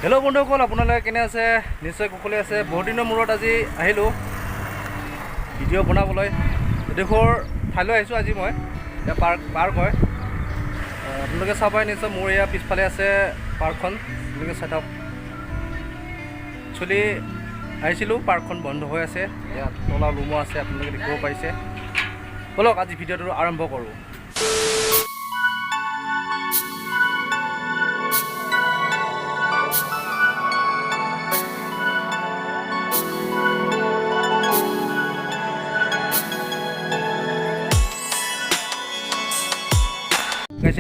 Hello' বন্ধুসকল, আপোনালোকে কেনে আছে? নিশ্চয় কুশলে আছে। বহুত দিনৰ মূৰত আজি আহিলোঁ ভিডিঅ' বনাবলৈ। এডোখৰ ঠাইলৈ আহিছোঁ আজি মই। এতিয়া পাৰ্ক হয়, আপোনালোকে চাব পাৰে নিশ্চয়। মোৰ এয়া পিছফালে আছে পাৰ্কখন, আপোনালোকে চাই থাকক। একচুৱেলি আহিছিলোঁ, পাৰ্কখন বন্ধ হৈ আছে। ইয়াত তলা ৰুমো আছে, আপোনালোকে দেখিব পাৰিছে। ব'লক আজি ভিডিঅ'টো আৰম্ভ কৰোঁ।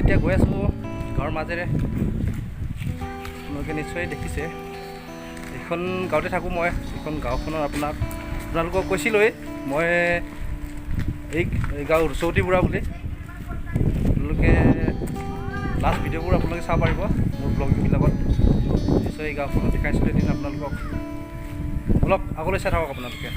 এতিয়া গৈ আছোঁ গাঁৱৰ মাজেৰে। আপোনালোকে নিশ্চয় দেখিছে, এইখন গাঁৱতে থাকোঁ মই। এইখন গাঁওখনৰ আপোনালোকক কৈছিলোঁৱেই মই এই গাঁৱৰ চৌতি বুঢ়া বুলি। আপোনালোকে লাষ্ট ভিডিঅ'বোৰ আপোনালোকে চাব পাৰিব মোৰ ব্লগিংবিলাকত। নিশ্চয় এই গাঁওখনত দেখাইছিলোঁ এদিন আপোনালোকক। অলপ আগলৈ চাই থাকক আপোনালোকে।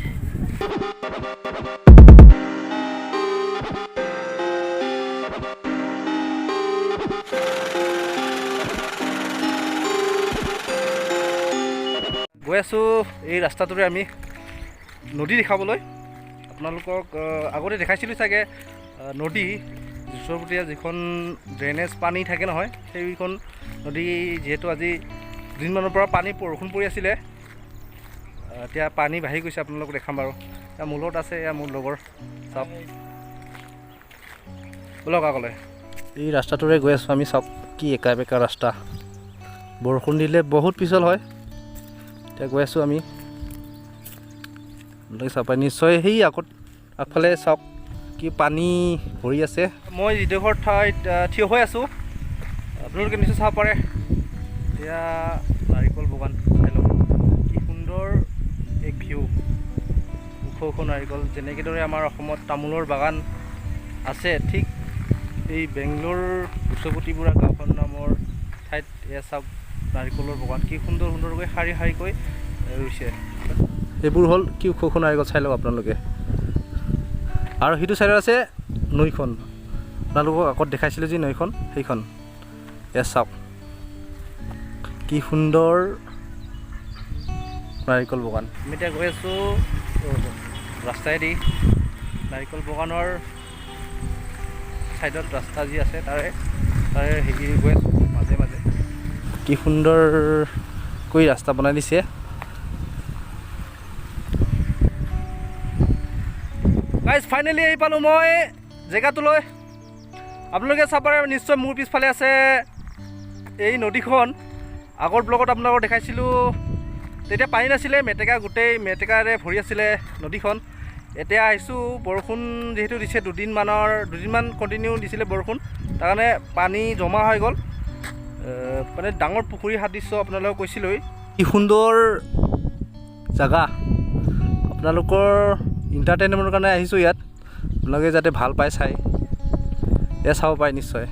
গৈ আছোঁ এই ৰাস্তাটোৰে আমি নদী দেখাবলৈ। আপোনালোকক আগতে দেখাইছিলোঁ চাগে নদী ওচৰপটীয়া যিখন ড্ৰেইনেজ পানী থাকে নহয়, সেইখন নদী। যিহেতু আজি দুদিনমানৰ পৰা বৰষুণ পৰি আছিলে, এতিয়া পানী বাঢ়ি গৈছে। আপোনালোকক দেখাম বাৰু। এতিয়া মোৰ লগত আছে এয়া মোৰ লগৰ চাওক। ব'লক আগলৈ। এই ৰাস্তাটোৰে গৈ আছোঁ আমি। চাওক কি একা বেকা ৰাস্তা, বৰষুণ দিলে বহুত পিছল হয়। এতিয়া গৈ আছোঁ আমি, চাব পাই নিশ্চয়। সেই আগফালে চাওক কি পানী ভৰি আছে। মই যিডোখৰ ঠাইত থিয় হৈ আছোঁ, আপোনালোকে নিশ্চয় চাব পাৰে। এতিয়া নাৰিকল বাগান চাই লওক, কি সুন্দৰ এক ভিউ। ওখ ওখ নাৰিকল। যেনেকেদৰে আমাৰ অসমত তামোলৰ বাগান আছে, ঠিক এই বেংগলোৰ ওচৰপতি বুঢ়া গাঁওখন নামৰ ঠাইত এয়া চাওক নাৰিকলৰ বাগান। কি সুন্দৰ সুন্দৰকৈ শাৰী শাৰীকৈ ৰুইছে। এইবোৰ হ'ল কি ওখ ওখ নাৰিকল, চাই লওক আপোনালোকে। আৰু সেইটো চাইডত আছে নৈখন, আপোনালোকক আগত দেখাইছিলোঁ যি নৈখন, সেইখন। এয়া চাওক কি সুন্দৰ নাৰিকল বাগান। আমি এতিয়া গৈ আছোঁ ৰাস্তাইদি। নাৰিকল বাগানৰ ছাইডত ৰাস্তা যি আছে তাৰে হেৰি গৈ আছোঁ মাজে মাজে। কি সুন্দৰকৈ ৰাস্তা বনাই দিছে। গাইজ ফাইনেলি আহি পালোঁ মই জেগাটোলৈ। আপোনালোকে চাব পাৰে নিশ্চয়। মোৰ পিছফালে আছে এই নদীখন। আগৰ ব্লগত আপোনালোকক দেখাইছিলোঁ, তেতিয়া পানী নাছিলে, গোটেই মেটেকাৰে ভৰি আছিলে নদীখন। এতিয়া আহিছোঁ, বৰষুণ যিহেতু দিছে, দুদিনমান কণ্টিনিউ দিছিলে বৰষুণ, তাৰ কাৰণে পানী জমা হৈ গ'ল। মানে ডাঙৰ পুখুৰী সাদৃশ্য আপোনালোকক কৈছিলোঁৱেই। কি সুন্দৰ জেগা। আপোনালোকৰ এণ্টাৰটেইনমেণ্টৰ কাৰণে আহিছোঁ ইয়াত, আপোনালোকে যাতে ভাল পায় চাই। এয়া চাব পাৰে নিশ্চয়।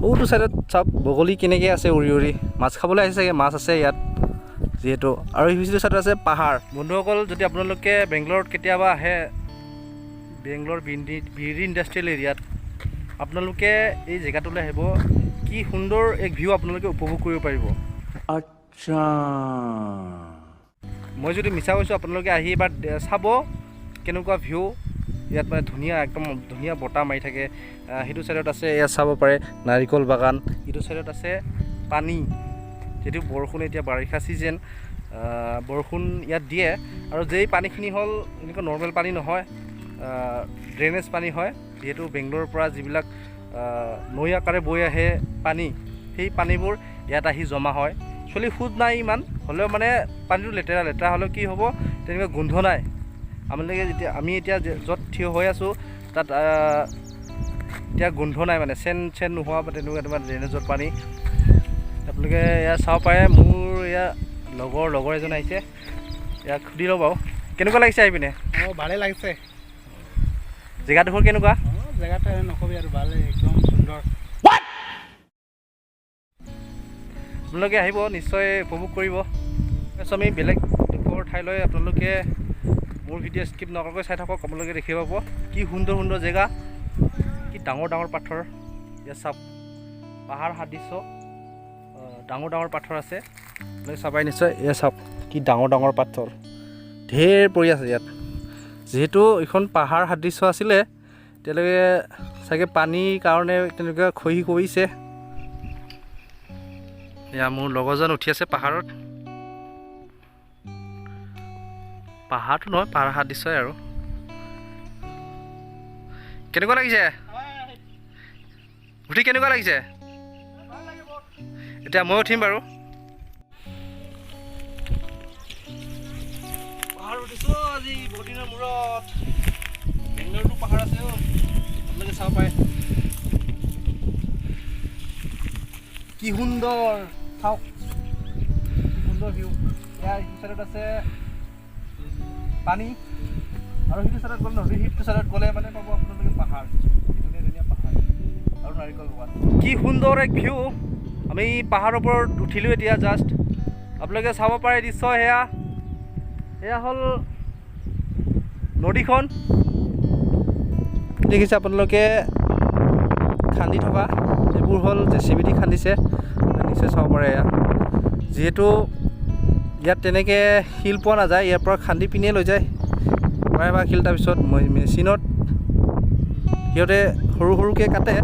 সৰুটো ছাইডত চাওক বগলী কেনেকৈ আছে উৰি উৰি। মাছ খাবলৈ আহিছে চাগে, মাছ আছে ইয়াত যিহেতু। আৰু সেইটো ছাইডত আছে পাহাৰ। বন্ধুসকল, যদি আপোনালোকে বেংগলোৰত কেতিয়াবা আহে, বেংগলোৰ বিৰি ইণ্ডাষ্ট্ৰিয়েল এৰিয়াত, আপোনালোকে এই জেগাটোলৈ আহিব। কি সুন্দৰ এক ভিউ আপোনালোকে উপভোগ কৰিব পাৰিব। আচ্ছা, মই যদি মিছা কৈছোঁ, আপোনালোকে আহি এবাৰ চাব কেনেকুৱা ভিউ ইয়াত। মানে ধুনীয়া, একদম ধুনীয়া বতাহ মাৰি থাকে। সেইটো ছাইডত আছে, ইয়াত চাব পাৰে নাৰিকল বাগান। ইটো ছাইডত আছে পানী। যিহেতু বৰষুণ, এতিয়া বাৰিষা ছিজন, বৰষুণ ইয়াত দিয়ে। আৰু যেই পানীখিনি হ'ল এনেকুৱা নৰ্মেল পানী নহয়, ড্ৰেইনেজ পানী হয়। যিহেতু বেংগলোৰৰ পৰা যিবিলাক নৈ আকাৰে বৈ আহে পানী, সেই পানীবোৰ ইয়াত আহি জমা হয়। একচুৱেলি সোঁত নাই ইমান, হ'লেও মানে পানীটো লেতেৰা হ'লেও কি হ'ব, তেনেকুৱা গোন্ধ নাই। আমি এতিয়া য'ত থিয় হৈ আছোঁ তাত এতিয়া গোন্ধ নাই, মানে চেন নোহোৱা বা তেনেকুৱা ড্ৰেইনেজৰ পানী। আপোনালোকে এয়া চাব পাৰে। মোৰ এয়া লগৰ এজন আহিছে, ইয়াক সুধি লওঁ বাৰু কেনেকুৱা লাগিছে আহি পিনে। ভালেই লাগিছে। জেগাডোখৰ কেনেকুৱা? জেগাটো নকবি আৰু, ভালেই, একদম সুন্দৰ। আপোনালোকে আহিব, নিশ্চয় উপভোগ কৰিব। আমি বেলেগ দেশৰ ঠাইলৈ আপোনালোকে মোৰ ভিডিঅ' স্কিপ নকৰাকৈ চাই থাকক। আপোনালোকে দেখি পাব কি সুন্দৰ সুন্দৰ জেগা, কি ডাঙৰ ডাঙৰ পাথৰ। ইয়াত চাওক পাহাৰ সাদৃশ্য। ডাঙৰ ডাঙৰ পাথৰ আছে, আপোনালোকে চাবাই নিশ্চয়। এয়া চাওক কি ডাঙৰ ডাঙৰ পাথৰ ঢেৰ পৰি আছে ইয়াত। যিহেতু এইখন পাহাৰ সাদৃশ্য আছিলে, তেওঁলোকে চাগে পানীৰ কাৰণে তেনেকৈ খহি কৰিছে। এয়া মোৰ লগৰজন উঠি আছে পাহাৰত। পাহাৰটো নহয়, পাহাৰ সাদৃশ্যই আৰু। কেনেকুৱা লাগিছে উঠি, কেনেকুৱা লাগিছে? এতিয়া মই উঠিম বাৰু। পাহাৰ উঠিছো আজি বহুত দিনৰ মূৰত। বেংগলোৰতো পাহাৰ আছে, আপোনালোকে চাব পাৰে কি সুন্দৰ। চাওক কি সুন্দৰ ভিউ। ইয়াৰ ইটো চাইডত আছে পানী, আৰু সিটো চাইডত গ'লে নদী, সিটো চাইডত গ'লে মানে পাব আপোনালোকে পাহাৰ, ধুনীয়া ধুনীয়া পাহাৰ আৰু নাৰিকল বাগান। কি সুন্দৰ এক ভিউ। আমি পাহাৰৰ ওপৰত উঠিলোঁ এতিয়া জাষ্ট। আপোনালোকে চাব পাৰে নিশ্চয়। এয়া হ'ল নদীখন, দেখিছে আপোনালোকে খান্দি থকা, এইবোৰ হ'ল JCB দি খান্দিছে, নিশ্চয় চাব পাৰে। এয়া যিহেতু ইয়াত তেনেকৈ শিল পোৱা নাযায়, ইয়াৰ পৰা খান্দি পিনিয়ে লৈ যায় প্ৰায়ভাগ শিল। তাৰপিছত মেচিনত সিহঁতে সৰু সৰুকৈ কাটে,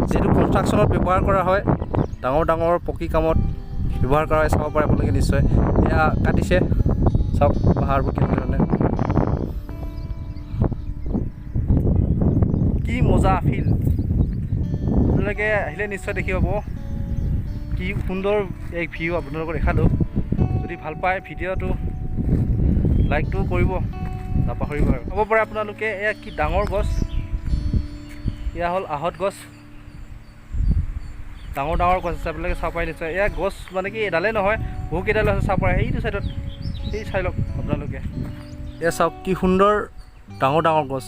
যিহেতু কনষ্ট্ৰাকশ্যনত ব্যৱহাৰ কৰা হয়, ডাঙৰ ডাঙৰ পকী কামত ব্যৱহাৰ কৰা হয়। চাব পাৰে আপোনালোকে নিশ্চয়। এয়া কাটিছে, চাওক পাহাৰবোৰ কেনেধৰণে। কি মজা ফিল, আপোনালোকে আহিলে নিশ্চয় দেখি পাব। কি সুন্দৰ এক ভিউ আপোনালোকক দেখালোঁ। যদি ভাল পায় ভিডিঅ'টো লাইকটো কৰিব নাপাহৰিব। আৰু ক'ব পাৰে আপোনালোকে এয়া কি ডাঙৰ গছ। এয়া হ'ল আহঁত গছ, ডাঙৰ ডাঙৰ গছ আছে, আপোনালোকে চাব পাৰে নিশ্চয়। এয়া গছ মানে কি এডালেই নহয়, বহুকেইডাল আছে, চাব পাৰে সেইটো চাইডত। সেই চাই লওক আপোনালোকে। এয়া চাওক কি সুন্দৰ ডাঙৰ ডাঙৰ গছ।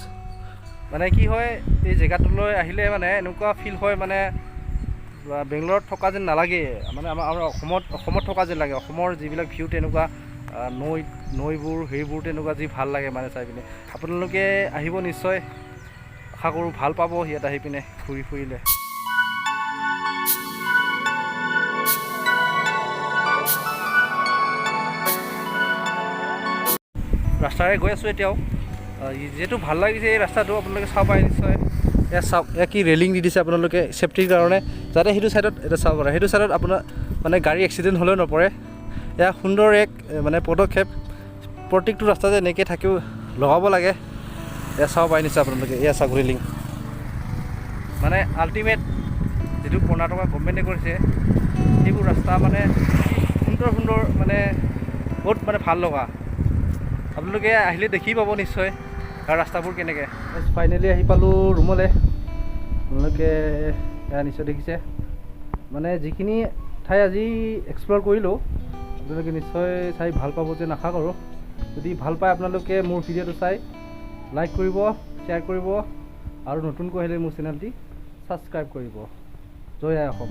মানে কি হয়, এই জেগাটোলৈ আহিলে মানে এনেকুৱা ফিল হয়, মানে বেংগলোৰত থকা যেন নালাগে, মানে আমাৰ অসমত থকা যেন লাগে। অসমৰ যিবিলাক ভিউ তেনেকুৱা, নৈবোৰ সেইবোৰ তেনেকুৱা যি ভাল লাগে মানে চাই পিনে। আপোনালোকে আহিব নিশ্চয়, আশা কৰোঁ ভাল পাব ইয়াত আহি পিনে ঘূৰি ফুৰিলে। ৰাস্তাৰে গৈ আছোঁ এতিয়াও। যিহেতু ভাল লাগিছে এই ৰাস্তাটো, আপোনালোকে চাব পাৰে নিশ্চয়। এয়া চাওক, এয়া কি ৰেলিং দি দিছে আপোনালোকে ছেফটিৰ কাৰণে, যাতে সেইটো ছাইডত এটা চাব পাৰে, সেইটো ছাইডত আপোনাৰ মানে গাড়ী এক্সিডেণ্ট হ'লেও নপৰে। এয়া সুন্দৰ এক মানে পদক্ষেপ। প্ৰত্যেকটো ৰাস্তাতে এনেকৈ থাকিও লগাব লাগে। এয়া চাব পাৰে নিশ্চয় আপোনালোকে। এয়া চাওক ৰেলিং, মানে আল্টিমেট যিটো কৰ্ণাটকা গভৰ্ণমেণ্টে কৰিছে, সেইবোৰ ৰাস্তা মানে সুন্দৰ সুন্দৰ, মানে বহুত মানে ভাল লগা। আপোনালোকে আহিলে দেখি পাব নিশ্চয় তাৰ ৰাস্তাবোৰ কেনেকৈ। ফাইনেলি আহি পালোঁ ৰুমলৈ। আপোনালোকে এয়া নিশ্চয় দেখিছে, মানে যিখিনি ঠাই আজি এক্সপ্ল'ৰ কৰিলোঁ, আপোনালোকে নিশ্চয় চাই ভাল পাব যেন আশা কৰোঁ। যদি ভাল পায় আপোনালোকে মোৰ ভিডিঅ'টো চাই লাইক কৰিব, শ্বেয়াৰ কৰিব, আৰু নতুনকৈ আহিলে মোৰ চেনেলটি ছাবস্ক্ৰাইব কৰিব। জয় আই অসম।